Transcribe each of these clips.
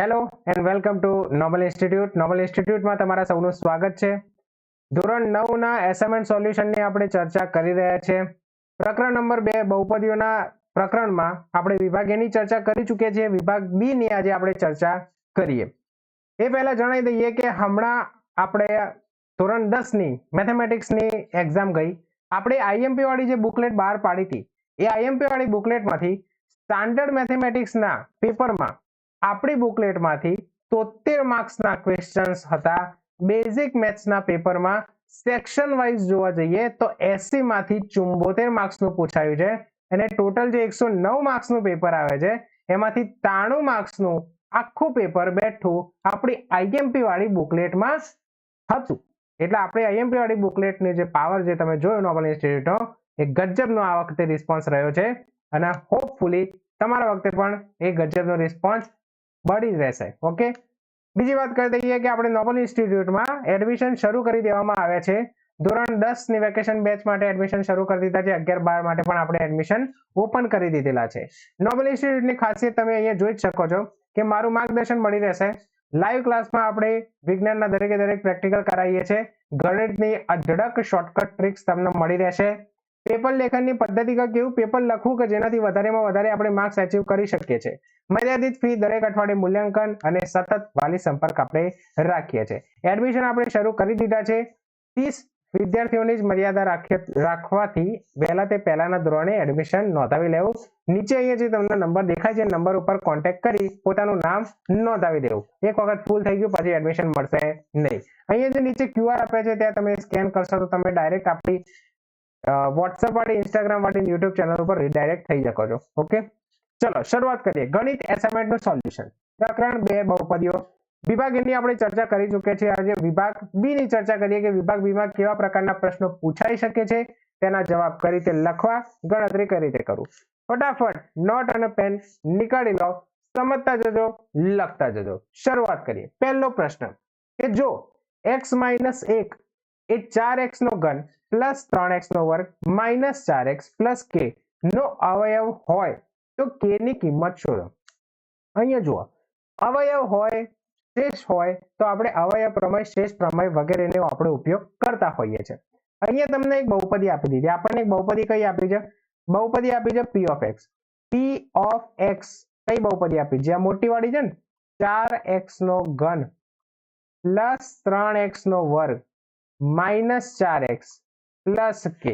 Hello and welcome to noble institute. Noble ઇન્સ્ટિટ્યૂટમાં તમારા સૌનું સ્વાગત છે. ધોરણ 9ના એસાઇનમેન્ટ સોલ્યુશનની આપણે ચર્ચા કરી રહ્યા છીએ. પ્રકરણ નંબર 2 બહુપદીઓના પ્રકરણમાં આપણે વિભાગ એની ચર્ચા કરી ચૂક્યા છીએ. વિભાગ બી ની આજે આપણે ચર્ચા કરીએ. એ પહેલા જણાવી દઈએ કે હમણાં આપણે ધોરણ 10ની મેથેમેટિક્સની એક્ઝામ ગઈ. આપણે આઈએમપી વાળી જે બુકલેટ બહાર પાડી હતી એ આઈએમપી વાળી બુકલેટમાંથી સ્ટાન્ડર્ડ મેથેમેટિક્સના પેપરમાં આપણી બુકલેટમાંથી 73 માર્ક્સના ક્વેશ્ચન્સ હતા. બેઝિક મેથ્સના પેપરમાં સેક્શન વાઇઝ જોવા જઈએ તો 80 માંથી 74 માર્ક્સનું પૂછાયું છે અને ટોટલ જે 109 માર્ક્સનું પેપર આવે છે એમાંથી 93 માર્ક્સનું આખું પેપર બેઠું આપણી આઈએમપી વાળી બુકલેટમાં હતું. એટલે આપણે આઈએમપી વાળી બુકલેટની જે પાવર જે તમે જોયો નોબલ ઇન્સ્ટિટ્યૂટનો એ ગજબનો આ વખતે રિસ્પોન્સ રહ્યો છે અને હોપફુલી તમારા વખતે પણ એ ગજબનો રિસ્પોન્સ બળી જ રહેશે. ઓકે, બીજી વાત કરી દઈએ કે આપણે નોબલ ઇન્સ્ટિટ્યૂટમાં એડમિશન શરૂ કરી દેવામાં આવ્યા છે. ધોરણ 10ની વેકેશન બેચ માટે એડમિશન શરૂ કરી દીધા છે. 11-12 માટે પણ આપણે એડમિશન ઓપન કરી દીધેલા છે. નોબલ ઇન્સ્ટિટ્યૂટની ખાસિયત તમે અહીંયા જોઈ જ શકો છો કે મારું માર્ગદર્શન મળી રહેશે. લાઈવ ક્લાસમાં આપણે વિજ્ઞાનના દરેકે દરેક પ્રેક્ટિકલ કરાવીએ છીએ. ગણિતની અઢળક શોર્ટકટ ટ્રિક્સ તમને મળી રહેશે. પેપર લેખનની પદ્ધતિ કેવું પેપર લખવું કે જેનાથી વધારેમાં વધારે આપણે માર્ક્સ અચીવ કરી શકીએ છીએ. મર્યાદિત ફી, દરેક અઠવાડિયે મૂલ્યાંકન અને સતત વાલી સંપર્ક આપણે રાખીએ છીએ. એડમિશન આપણે શરૂ કરી દીધા છે. 30 વિદ્યાર્થીઓની જ મર્યાદા રાખવાથી વહેલા તે પહેલાના ધોરણે એડમિશન નોંધાવી લેવું. નીચે અહીંયા જે તમને નંબર દેખાય છે નંબર ઉપર કોન્ટેક્ટ કરી પોતાનું નામ નોંધાવી દેવું. એક વખત ફૂલ થઈ ગયું પછી એડમિશન મળશે નહીં. અહીંયા જે નીચે QR આપે છે ત્યાં તમે સ્કેન કરશો તો તમે ડાયરેક્ટ આપણી વોટ્સએપ વાળી, ઇન્સ્ટાગ્રામ વાળી, યુટ્યુબ ચેનલ ઉપર રિડાયરેક્ટ થઈ શકો છો. ઓકે, ચલો શરૂઆત કરીએ. ગણિત એસાઇનમેન્ટનું સોલ્યુશન પ્રકરણ 2 બહુપદીઓ. વિભાગ એની આપણે ચર્ચા કરી ચૂક્યા છીએ. આજે વિભાગ બી ની ચર્ચા કરીએ કે વિભાગ બી માં કેવા પ્રકારના પ્રશ્નો પૂછાઈ શકે છે, તેના જવાબ કઈ રીતે લખવા, ગણતરી કઈ રીતે કરવું. ફટાફટ નોટ અને પેન નીકાળી લો, સમજતા જજો, લખતા જજો. શરૂઆત કરીએ. પહેલો પ્રશ્ન કે જો x - 1 એ 4x નો ઘન પ્લસ 3x નો વર્ગ માઇનસ 4x પ્લસ k નો અવયવ હોય તો k ની કિંમત શોધો. અહીંયા જુઓ, અવયવ હોય, શેષ હોય તો આપણે અવયવ પ્રમેય, શેષ પ્રમેય વગેરેનો આપણે ઉપયોગ કરતા હોઈએ છીએ. અહીંયા તમને એક બહુપદી આપી દીધી. આપણને એક બહુપદી કઈ આપી છે? બહુપદી આપી છે p of x. p of x કઈ બહુપદી આપી છે? આ મોટી વાળી છે ને, 4x નો ઘન પ્લસ 3x નો વર્ગ માઇનસ 4x પ્લસ k.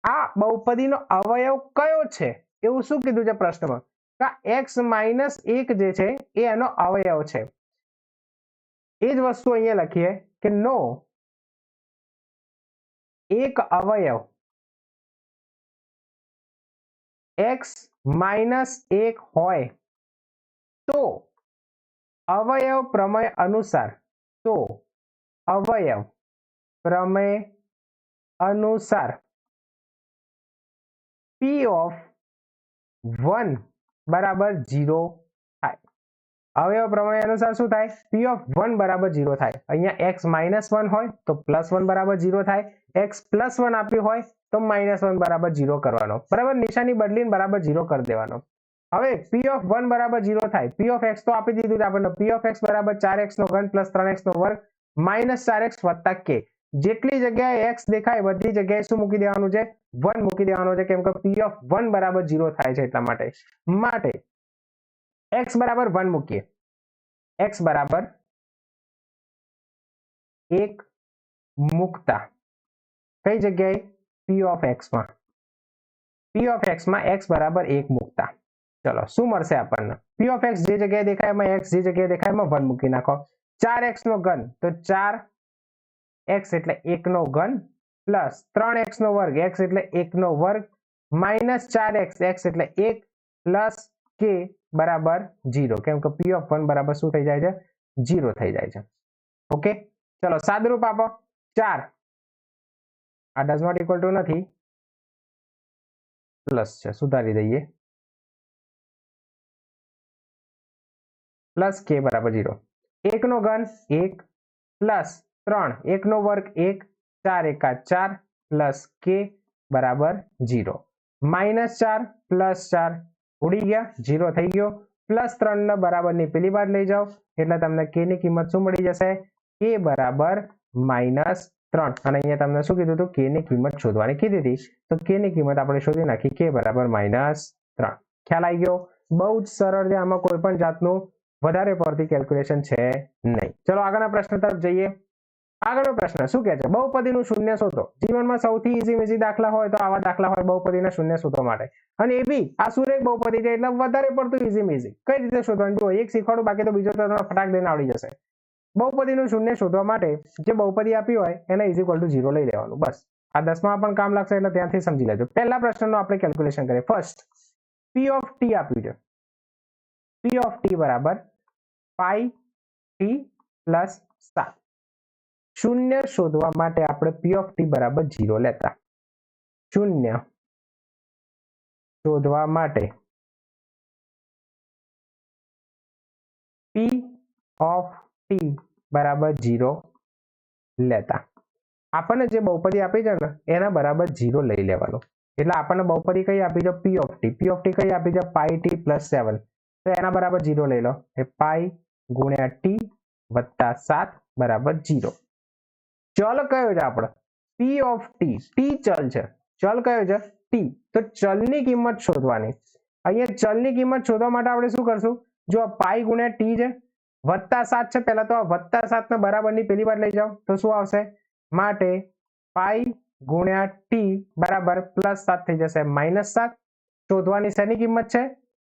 આ બહુપદીનો અવયવ કયો છે એવું શું કીધું છે પ્રશ્નમાં? x - 1 જે છે એ એનો અવયવ છે. એ જ વસ્તુ અહીંયા લખીએ કે નો એક અવયવ x - 1 હોય તો અવયવ પ્રમેય અનુસાર અવયવ પ્રમેય અનુસાર p of 1 બરાબર 0 થાય. અવયવ પ્રમેય અનુસાર શું થાય? p of 1 બરાબર 0 થાય. અહીંયા x - 1 હોય તો +1 બરાબર 0 થાય. x +1 આપ્યું હોય તો -1 બરાબર 0 કરવાનો. બરાબર, નિશાની બદલીને બરાબર 0 કરી દેવાનો. હવે p of 1 બરાબર 0 થાય. p of x તો આપી દીધું આપણને. p of x બરાબર 4x નો ઘન પ્લસ 3x નો વર્ગ માઇનસ 4x વત્તા k. જેટલી જગ્યાએ x દેખાય બધી જગ્યાએ શું મૂકી દેવાનું છે? 1 મૂકી દેવાનું છે, કેમ કે p of 1 બરાબર 0 થાય છે એટલા માટે x બરાબર 1 મૂકીએ. x બરાબર 1 મૂકતા કઈ જગ્યાએ? p of x માં. p of x માં x બરાબર 1 મૂકતા ચલો શું મળશે આપણને? p of x જે જગ્યાએ દેખાય એમાં x જે જગ્યાએ દેખાય એમાં 1 મૂકી નાખો. 4x નો ઘન તો 4x એટલે 1 નો ઘન પ્લસ 3x નો વર્ગ, x એટલે 1 નો વર્ગ માઇનસ 4x, x એટલે 1 પ્લસ k બરાબર 0, કેમ કે p of 1 બરાબર શું થઈ જાય છે? 0 થઈ જાય છે. ઓકે, ચલો સાદુરૂપ આપો. 4 આ ડઝ નોટ ઇક્વલ ટુ નથી, પ્લસ છે, સુધારી દઈએ. પ્લસ k બરાબર 0. 1 નો ઘન 1 પ્લસ 3, 1 નો વર્ગ 1, 4 એકા 4 પ્લસ k બરાબર 0. -4 પ્લસ 4 ઉડી ગયા, 0 થઈ ગયો. +3 ના બરાબરની પેલી બાજુ લઈ જાઓ એટલે તમને k ની કિંમત શું મળી જશે? k બરાબર -3 અને અહીંયા તમને શું કીધું હતું? k ની કિંમત શોધવાની કીધી હતી, તો k ની કિંમત આપણે શોધી નાખી, k બરાબર -3. ખ્યાલ આવી ગયો? બહુ જ સરળ છે, આમાં કોઈ પણ જાતનું વધારે પડતી કેલ્ક્યુલેશન છે નહીં. ચલો આગળના પ્રશ્ન તરફ જઈએ. આગળનો પ્રશ્ન શું કહે છે? બહુપદીનું શૂન્ય શોધો. જીવનમાં સૌથી ઈઝી દાખલા હોય તો આવા દાખલા હોય બહુપદીના શૂન્ય શોધવા માટે. અને એ બી આ સુરેખ બહુપદી છે એટલે વધારે પડતું ઈઝી. કઈ રીતે શોધવાનું? જો એક શીખવાડું, બાકી તો બીજો તો તમને ફટાક દઈને આવડી જશે. બહુપદીનું શૂન્ય શોધવા માટે જે બહુપદી આપી હોય એને = 0 લઈ લેવાનું. બસ આ 10માં પણ કામ લાગશે એટલે ત્યાંથી સમજી લેજો. પહેલા પ્રશ્નનો આપણે કેલ્ક્યુલેશન કરીએ. ફર્સ્ટ p ઓફ t આપ્યું છે. p ઓફ t બરાબર પાઈ t પ્લસ 7. શૂન્ય શોધવા માટે આપણે p ઓફ t બરાબર 0 લેતા. શૂન્ય શોધવા માટે p ઓફ t બરાબર 0 લેતા. આપણને જે બહુપદી આપી છે ને એના બરાબર 0 લઈ લેવાનું. એટલે આપણને બહુપદી કઈ આપી છે? p of t. p of t કઈ આપી છે? પાઈ t પ્લસ 7. તો એના બરાબર 0 લઈ લો. એ પાઈ ગુણ્યા t વત્તા 7 બરાબર 0. ચલ કયો છે આપણો? p of t. t ચલ છે. ચલ કયો છે? t. તો ચલની કિંમત શોધવાની. અહીંયા ચલની કિંમત શોધવા માટે આપણે શું કરશું? જો પાઈ ગુણ્યા t છે વત્તા 7 છે, પહેલા તો આ વત્તા 7 ના બરાબરની પેલી બાજુ લઈ જાઓ તો શું આવશે? માટે પાઈ ગુણ્યા t બરાબર +7 થઈ જશે, -7. શોધવાની શેની કિંમત છે?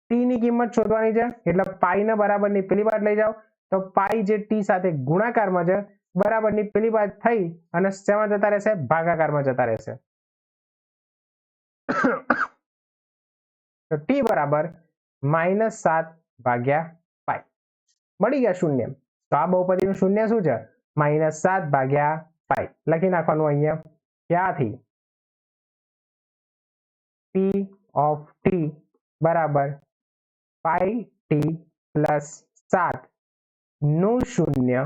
t ની કિંમત શોધવાની છે. એટલે પાઈ ના બરાબરની પેલી બાજુ લઈ જાઓ તો પાઈ જે t સાથે ગુણાકારમાં છે બરાબરની પેલી બાજુ થઈ અને શેમાં જતા રહેશે? ભાગાકારમાં જતા રહેશે. તો t બરાબર -7 ભાગ્યા પાઈ મળી ગયા શૂન્ય. તો આ બહુપદીનું શૂન્ય શું છે? -7 ભાગ્યા પાઈ. લખી નાખવાનું અહીંયા. ક્યાંથી? p ઓફ t બરાબર પાઈ t પ્લસ 7 નું શૂન્ય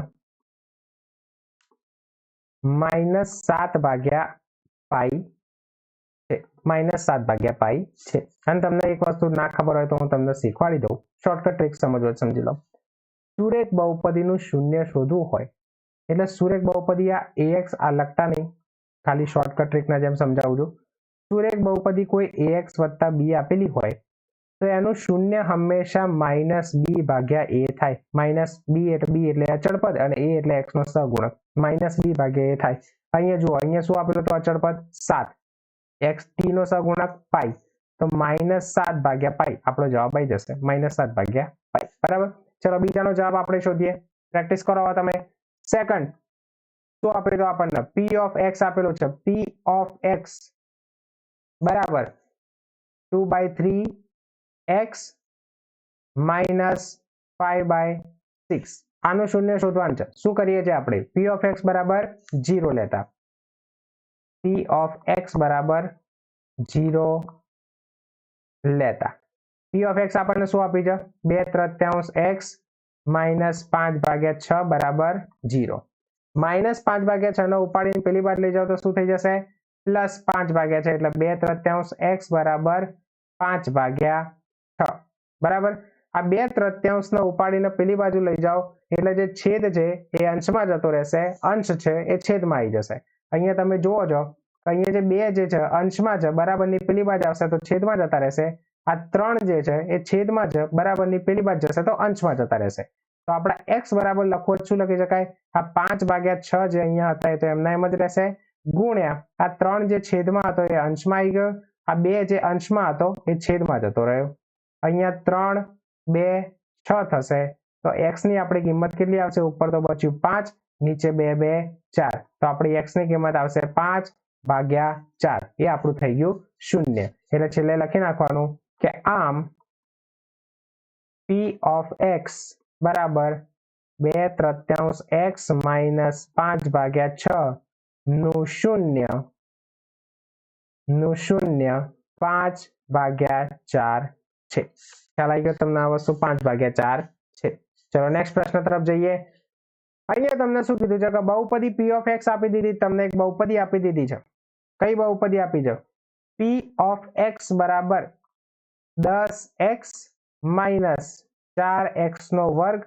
-7 ભાગ્યા પાઈ છે. -7 ભાગ્યા પાઈ છે. અને તમને એક વસ્તુ ના ખબર હોય તો હું તમને શીખવાડી દઉં. શોર્ટકટ ટ્રીક સમજો, સમજી લો. સુરેખ બહુપદીનું શૂન્ય શોધવું હોય એટલે સુરેખ બહુપદી આ ax આ લખતા નહીં, ખાલી શોર્ટકટ ટ્રીકના જેમ સમજાવું છું. સુરેખ બહુપદી કોઈ ax વત્તા b આપેલી હોય તો એનું શૂન્ય હંમેશા -b ભાગ્યા a થાય. -b એટલે b એટલે અચળ પદ અને a એટલે x નો સહગુણક. -b ભાગ્યા a થાય. અહીંયા જુઓ, અહીંયા શું આપેલું હતું? અચળ પદ 7, x t નો સહગુણક પાઈ. તો -7 ભાગ્યા પાઈ આપણો જવાબ આવી જશે. -7 ભાગ્યા પાઈ. બરાબર. ચલો બીજાનો જવાબ આપણે શોધીએ. પ્રેક્ટિસ કરો તમે. સેકન્ડ શું આપેલું આપણને? p ઓફ x આપેલું છે. p ઓફ x બરાબર 2/3x - 5/6. આનું શૂન્ય શોધવાનું છે. શું કરીએ છીએ આપણે? p ઓફ x બરાબર 0 લેતા. p ઓફ x બરાબર 0 લેતા. p ઓફ x આપણને શું આપી છે? 2/3 x -5/6 બરાબર 0. -5/6 નો ઉપાડીને પેલી બાજુ લઈ જાઓ તો શું થઈ જશે? +5/6 એટલે 2/3 x બરાબર 5/6. બરાબર. આ 2/3 નો ઉપાડીને પેલી બાજુ લઈ જાઓ એટલે જે છેદ છે એ અંશમાં જતો રહેશે, અંશ છે એ છેદમાં આવી જશે. અહીંયા તમે જુઓ છો અહીંયા જે 2 જે છે અંશમાં છે, બરાબરની પેલી બાજુ આવશે તો છેદમાં જતા રહેશે. આ 3 જે છે એ છેદમાં છે, બરાબરની પેલી બાજુ જશે તો અંશમાં જતા રહેશે. તો આપણા x બરાબર લખવો શું લખી શકાય? આ 5/6 જે અહીંયા હતા એ તો એમના એમ જ રહેશે, ગુણ્યા આ 3 જે છેદમાં હતો એ અંશમાં આવી ગયો, આ 2 જે અંશમાં હતો એ છેદમાં જતો રહ્યો. અહીંયા 3 2 6 થશે તો x ની આપણી કિંમત કેટલી આવશે? ઉપર તો બચ્યું 5, નીચે 2 2 4. તો આપણી x ની કિંમત આવશે 5/4. એ આપણું થઈ ગયું શૂન્ય. એટલે છેલ્લે લખી નાખવાનું કે આમ p ઓફ x બરાબર 2/3 x - 5/6 નું શૂન્ય 5/4 છે. ખ્યાલ આવી ગયો તમને? આ વસ્તુ 5/4 છે. ચલો નેક્સ્ટ પ્રશ્ન તરફ જઈએ. અહીંયા તમને શું કીધું છે કે બહુપદી p ઓફ x આપી દીધી. તમને એક બહુપદી આપી દીધી છે. કઈ બહુપદી આપી છે? p ઓફ x બરાબર 10x - 4x નો વર્ગ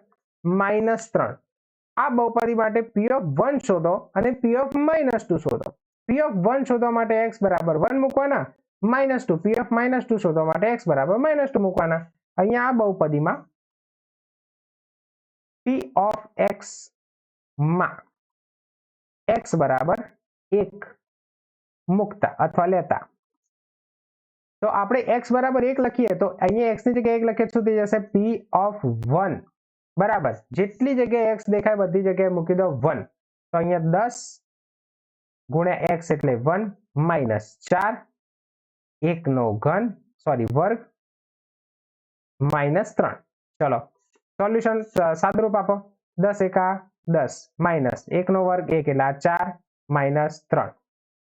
માઇનસ 3. આ બહુપદી માટે p ઓફ 1 શોધો અને p ઓફ -2 શોધો. p ઓફ 1 શોધવા માટે x બરાબર 1 મૂકવાના, -2 p ઓફ -2 શોધવા માટે x બરાબર -2 મૂકવાના. અહીંયા આ બહુપદીમાં p ઓફ x માં x બરાબર 1 મૂકતા અથવા લેતા, તો આપણે x બરાબર 1 લખીએ તો અહીંયા x ની જગ્યાએ 1 લખીએ શું થઈ જશે? p ઓફ 1 બરાબર જેટલી જગ્યાએ x દેખાય બધી જગ્યાએ મૂકી દો 1. તો અહીંયા 10 ગુણ્યા x એટલે 1 માઇનસ 4 1 નો ઘન વર્ગ માઇનસ 3. ચલો સોલ્યુશન સાદરૂપ આપો. 10 એકા 10 માઇનસ 1 નો વર્ગ 1 એટલે આ 4 માઇનસ 3.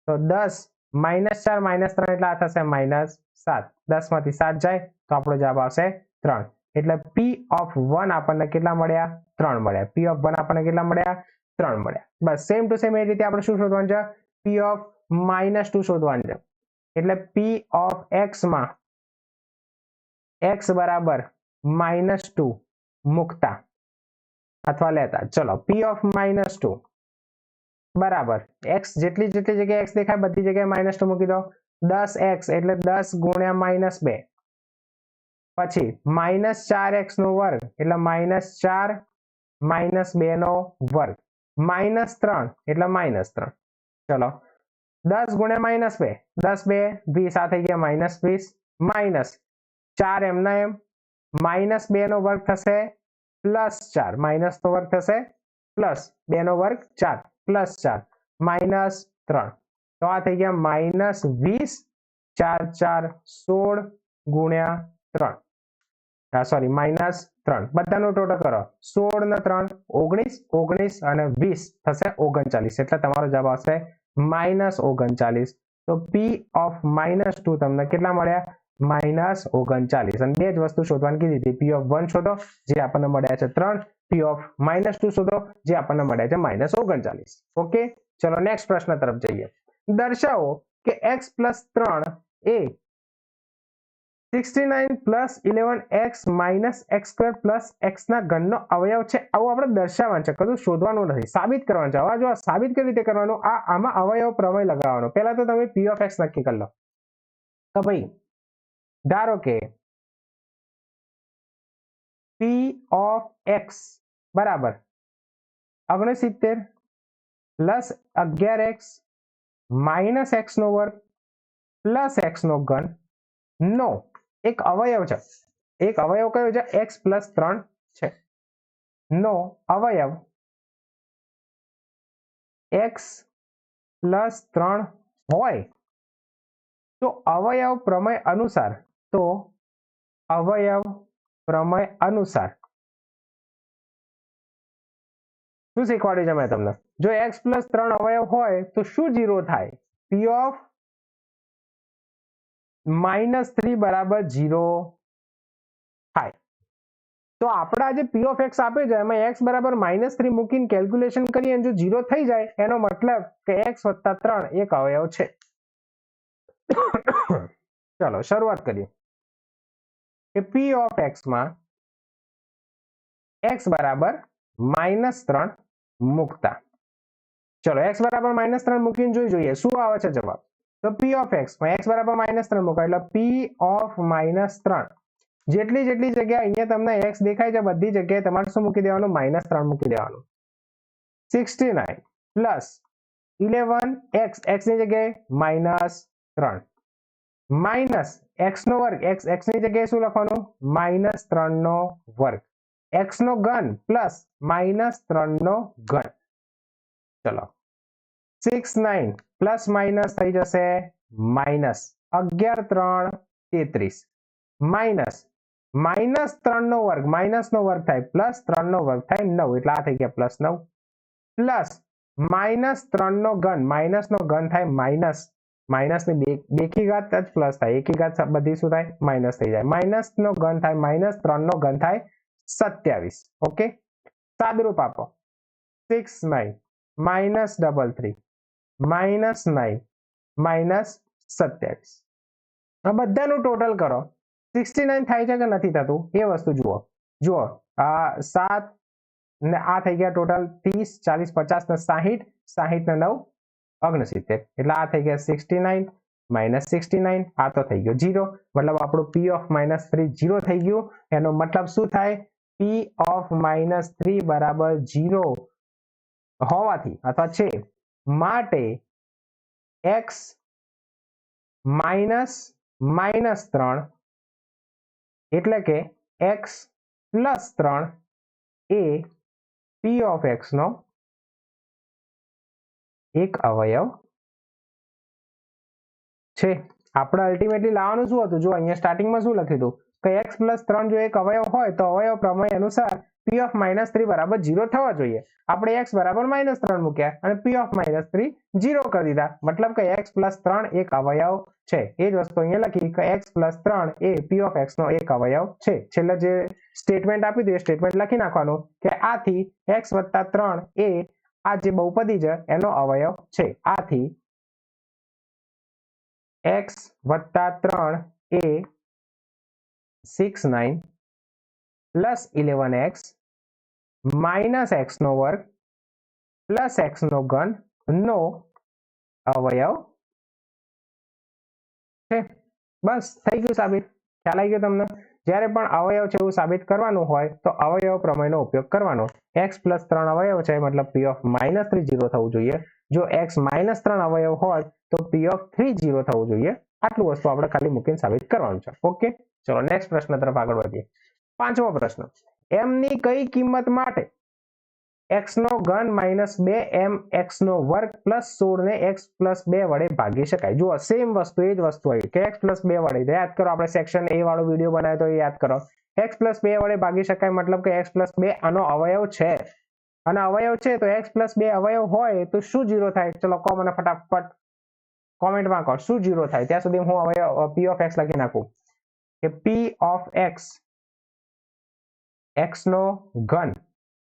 તો 10 માઇનસ 4 માઇનસ 3 એટલે આ થશે માઇનસ 7. 10 માંથી 7 જાય તો આપણો જવાબ આવશે 3. એટલે p ઓફ 1 આપણને કેટલા મળ્યા? 3 મળ્યા. p ઓફ 1 આપણને કેટલા મળ્યા? 3 મળ્યા. બસ સેમ ટુ સેમ એ રીતે આપણે શું શોધવાનું છે? p ઓફ -2 શોધવાનું છે. એટલે p ઓફ x માં x બરાબર -2 મૂકતા અથવા લેતા. ચલો p ઓફ -2 બરાબર x જેટલી જગ્યાએ x દેખાય બધી જગ્યાએ -2 મૂકી દો. 10x એટલે 10 ગુણ્યા -2 પછી -4x નો વર્ગ એટલે -4 -2 નો વર્ગ -3 એટલે -3. ચલો 10 ગુણ્યા -2 10 2 20 આ થઈ ગયા -20 માઇનસ 4 એમના એમ -2 નો વર્ગ થશે +4 માઇનસ નો વર્ગ થશે +2 નો વર્ગ 4 +4 -3. તો આ થઈ ગયા -20 4 4 16 ગુણ્યા 3 સોરી -3 બધાનું ટોટલ કરો 16 ને 3 19 19 અને 20 થશે 39. એટલે તમારો જવાબ આવશે -39. તો p ઓફ -2 તમને કેટલા મળ્યા? -39. અને બે જ વસ્તુ શોધવાની કીધી હતી. p ઓફ 1 શોધો જે આપણને મળ્યા છે 3, p ઓફ -2 શોધો જે આપણને મળ્યા છે -39. ઓકે ચલો નેક્સ્ટ પ્રશ્ન તરફ જઈએ. દર્શાવો કે x + 3 એ 69 + 11x - x² + x ના ઘનનો અવયવ છે. આવું આપણે દર્શાવવાનું છે, કશું શોધવાનું નથી, સાબિત કરવાનું છે. હવે જો સાબિત કેવી રીતે કરવાનું? આમાં અવયવ પ્રમેય લગાવવાનો. પહેલા તો તમે p ઓફ x નક્કી કરી લો. તો ભાઈ ધારો કે p ઓફ x બરાબર 69 + 11x - x² + x નો ઘન નો એક અવયવ છે. એક અવયવ કયો છે? x + 3 છે. નો અવયવ x + 3 હોય તો અવયવ પ્રમેય અનુસાર શું શીખવાડ્યું છે મેં તમને? જો x + 3 અવયવ હોય તો શું 0 થાય? p ઓફ -3 બરાબર 0 થાય. તો આપણે આજે p ઓફ x આપે છે એમાં x બરાબર -3 મૂકીને કેલ્ક્યુલેશન કરીએ જો 0 થઈ જાય એનો મતલબ કે x + 3 એક અવયવ છે. ચલો શરૂઆત કરીએ કે p ઓફ x માં x બરાબર -3 મૂકતા. ચલો x બરાબર -3 મૂકીને જોઈએ શું આવે છે જવાબ. તો p ઓફ x માં x બરાબર -3 મૂકો એટલે p ઓફ -3 જેટલી જગ્યાએ અહીંયા તમને x દેખાય છે બધી જગ્યાએ તમારે શું મૂકી દેવાનું? -3 મૂકી દેવાનું. 69 + 11x x ની જગ્યાએ -3 માઇનસ x નો વર્ગ x ની જગ્યાએ શું લખવાનું? -3 નો વર્ગ x નો ઘન પ્લસ -3 નો ઘન. ચલો 69 પ્લસ માઇનસ થઈ જશે -11 3 33 માઇનસ -3 નો વર્ગ માઇનસ નો વર્ગ થાય પ્લસ 3 નો વર્ગ થાય 9 એટલે આ થઈ ગયા +9 પ્લસ -3 નો ઘન માઇનસ નો ઘન થાય માઇનસ ની બેકી ઘાત જ પ્લસ થાય એકી ઘાત બધી શું થાય? માઇનસ થઈ જાય. માઇનસ નો ઘન થાય -3 નો ઘન થાય 27. ઓકે સાદરૂપ આપો 69 -33 -9 -27 આ બધાનું ટોટલ કરો 69 થાય છે કે નથી થતું એ વસ્તુ જુઓ. જુઓ 7 ને આ થઈ ગયા ટોટલ 30 40 50 ને 60 60 ને 9 69 એટલે આ થઈ ગયા 69 -69 આ તો થઈ ગયો 0 મતલબ આપણું p ઓફ -3 0 થઈ ગયું એનો મતલબ શું થાય p ઓફ -3 બરાબર 0 હોવાથી અથવા છે માટે x -3 એટલે કે x + 3 A p of x નો એક અવયવ છે આપણે અલ્ટિમેટલી લાવવાનું શું હતું જો અહીંયા સ્ટાર્ટિંગમાં શું લખ્યું હતું કે x + 3 જો એક અવયવ હોય તો અવયવ પ્રમેય અનુસાર p ઓફ -3 બરાબર 0 થવા જોઈએ આપણે x બરાબર -3 મૂક્યા અને p ઓફ -3 0 કરી દીધા મતલબ કે x + 3 એક અવયવ છે એ જ વસ્તુ અહીંયા લખી કે x + 3 A p of x નો એક અવયવ છે છેલ્લે જે સ્ટેટમેન્ટ આપ્યું હતું એ સ્ટેટમેન્ટ લખી નાખવાનું કે આથી x + 3 એ આ જે બહુપદી છે એનો અવયવ છે આથી x + 3 એ 69 + 11x - x નો વર્ગ + x નો ઘન નો અવયવ છે બસ થઈ ગયું સાબિત ખ્યાલ આવી ગયો તમને જ્યારે પણ અવયવ છે એવું સાબિત કરવાનું હોય તો અવયવ પ્રમેયનો ઉપયોગ કરવાનો x + 3 અવયવ છે મતલબ p ઓફ -3 0 થવું જોઈએ જો x -3 અવયવ હોય તો p ઓફ 3 0 થવું જોઈએ આટલું વસ્તુ આપણે ખાલી મૂકીને સાબિત કરવાનું છે ઓકે ચલો નેક્સ્ટ પ્રશ્ન તરફ આગળ વધીએ પાંચમો પ્રશ્ન m ની કઈ કિંમત માટે x નો ઘન -2m x નો વર્ગ +16 ને x + 2 વડે ભાગી શકાય જુઓ સેમ વસ્તુ એ જ વસ્તુ આવી કે x + 2 વડે યાદ કરો આપણે સેક્શન a વાળો વિડિયો બનાવ્યો તો યાદ કરો x + 2 વડે ભાગી શકાય મતલબ કે x + 2 આનો અવયવ છે અને અવયવ છે તો x + 2 અવયવ હોય તો શું 0 થાય ચલો કહો મને ફટાફટ કોમેન્ટમાં કહો શું 0 થાય ત્યાં સુધી હું અવયવ p ઓફ x લખી નાખું કે p ઓફ x નો ઘન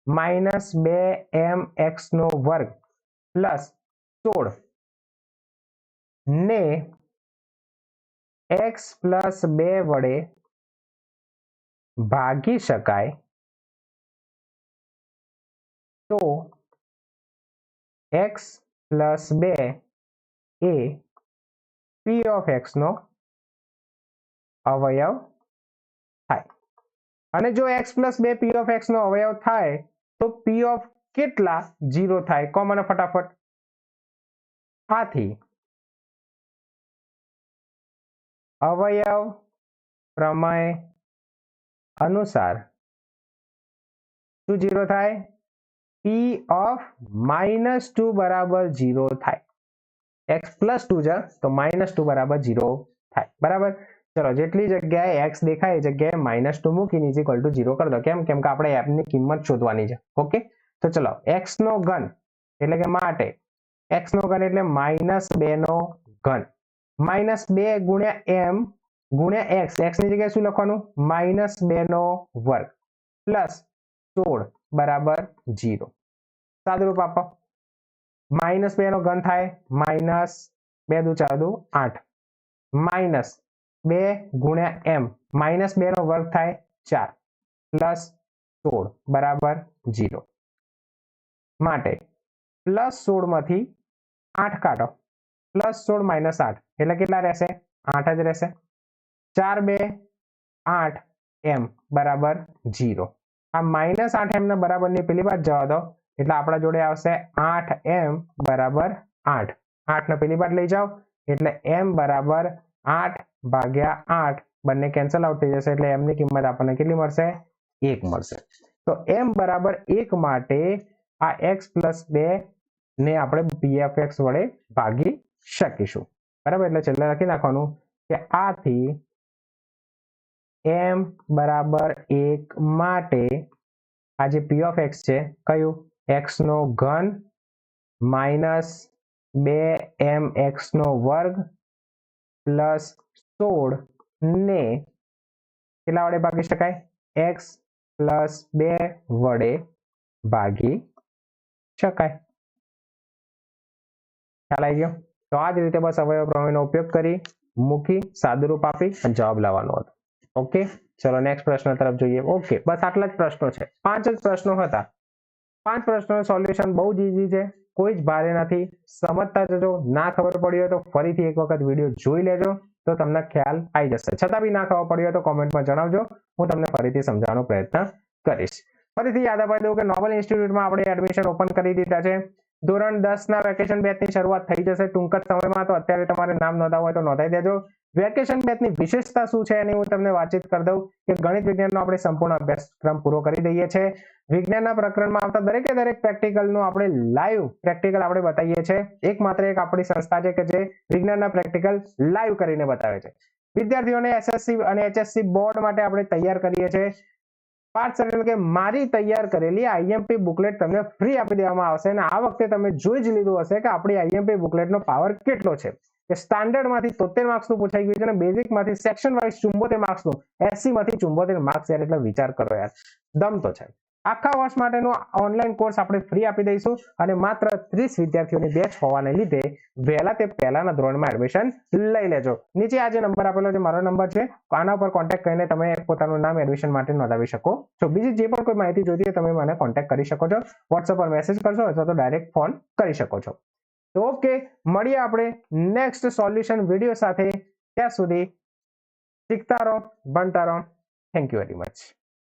-2m x નો વર્ગ +16 ને x + 2 વડે ભાગી શકાય તો x + 2 A p of x નો અવયવ થાય અને જો x + 2 p ઓફ x નો અવયવ થાય તો p ઓફ કેટલા 0 થાય કહો મને ફટાફટ આથી અવયવ પ્રમેય અનુસાર શું 0 થાય p ઓફ -2 બરાબર 0 થાય x + 2 છે તો -2 બરાબર 0 થાય બરાબર ચલો જેટલી જગ્યાએ x દેખાય એ જગ્યાએ -2 મૂકીને = 0 કરી દો કેમ કેમ કે આપણે f ની કિંમત શોધવાની છે ઓકે તો ચલો x નો ઘન એટલે કે માટે x નો ઘન એટલે -2 નો ઘન -2 × m × x x ની જગ્યાએ શું લખવાનું -2 નો વર્ગ +16 બરાબર 0 સાદુરૂપ આપો -2 નો ઘન થાય -2 × 4 = 8 -2 × m -2 નો વર્ગ થાય 4 +16 બરાબર 0 માટે +16 માંથી 8 કાઢો +16 - 8 એટલે કેટલા રહેશે 8 જ રહેશે 4 2 8 m બરાબર 0 આ -8m ના બરાબરની પેલી બાજુ જવા દો એટલે આપણા જોડે આવશે 8m બરાબર 8 8 ને પેલી બાજુ લઈ જાઓ એટલે m બરાબર 8/8 બંને કેન્સલ આઉટ થઈ જશે એટલે m ની કિંમત આપણને કેટલી મળશે 1 મળશે તો m બરાબર 1 માટે આ x + 2 ને આપણે p of x વડે ભાગી શકીશું બરાબર એટલે છેલ્લે લખી નાખવાનું કે આથી m બરાબર 1 માટે આ જે p of x છે કયું x નો ઘન -2m x નો વર્ગ +16 ને કેટલા વડે ભાગી શકાય x + 2 વડે ભાગી શકાય ખ્યાલ આવી ગયો તો આ જ રીતે બસ અવયવ પ્રમેયનો ઉપયોગ કરી મૂકી સાદુરૂપ આપી અને જવાબ લાવવાનો હતો ઓકે, ચલો નેક્સ્ટ પ્રશ્ન તરફ જોઈએ. ઓકે, બસ આટલા જ પ્રશ્નો છે. 5 જ પ્રશ્નો હતા. 5 પ્રશ્નોનું સોલ્યુશન બહુ જ ઈઝી છે, કોઈ જ ભારે નથી. સમજતા જજો. ના ખબર પડી હોય તો ફરીથી એક વખત વિડીયો જોઈ લેજો તો તમને ખ્યાલ આવી જશે. છતાં બી ના ખબર પડી હોય તો કોમેન્ટમાં જણાવજો, હું તમને ફરીથી સમજાવવાનો પ્રયત્ન કરીશ. ફરીથી યાદ અપાવી દઉં કે નોબલ ઇન્સ્ટિટ્યૂટમાં આપણે એડમિશન ઓપન કરી દીધા છે. ધોરણ 10 ના વેકેશન બેચની શરૂઆત થઈ જશે ટૂંક જ સમયમાં, તો અત્યારે તમારે નામ નોંધાવવું હોય તો નોંધાવી દેજો. વેકેશન બેચની વિશેષતા શું છે એની હું તમને વાતચીત કરી દઉં કે ગણિત વિજ્ઞાનનો આપણે સંપૂર્ણ અભ્યાસક્રમ પૂરો કરી દઈએ છીએ. વિજ્ઞાનના પ્રકરણમાં આવતા દરેકે દરેક પ્રેક્ટિકલનું આપણે લાઈવ પ્રેક્ટિકલ આપણે બતાવીએ છીએ. એકમાત્ર એક આપણી સંસ્થા છે કે જે વિજ્ઞાનના પ્રેક્ટિકલ લાઈવ કરીને બતાવે છે. વિદ્યાર્થીઓને એસએસસી અને એચએસસી બોર્ડ માટે આપણે તૈયાર કરીએ છીએ. પાર્થ સર એટલે કે મારી તૈયાર કરેલી આઈએમપી બુકલેટ તમને ફ્રી આપી દેવામાં આવશે. અને આ વખતે તમે જોઈ જ લીધું હશે કે આપણી આઈએમપી બુકલેટનો પાવર કેટલો છે. કે સ્ટાન્ડર્ડમાંથી 73 માર્ક્સનું પૂછાઈ ગયું છે અને બેઝિકમાંથી સેક્શન વાઇઝ 74 માર્ક્સનું, 80 માંથી 74 માર્ક્સ યાર, એટલે વિચાર કરો યાર, દમ તો છે. આખા વર્ષ માટેનો ઓનલાઈન કોર્સ આપણે ફ્રી આપી દઈશું અને માત્ર 30 વિદ્યાર્થીઓની બેચ હોવાને લીધે વહેલા તે પહેલાના ધોરણમાં એડમિશન લઈ લેજો. નીચે આ જે નંબર આપેલો છે મારો નંબર છે, આના પર કોન્ટેક્ટ કરીને તમે પોતાનું નામ એડમિશન માટે નોંધાવી શકો છો. બીજી જે પણ કોઈ માહિતી જોઈતી હોય તમે મને કોન્ટેક્ટ કરી શકો છો. વોટ્સએપ પર મેસેજ કરશો અથવા તો ડાયરેક્ટ ફોન કરી શકો છો. તો ઓકે, મળીએ આપણે નેક્સ્ટ સોલ્યુશન વિડીયો સાથે. ત્યાં સુધી શીખતા રહો, ભણતા રહો. Thank you very much.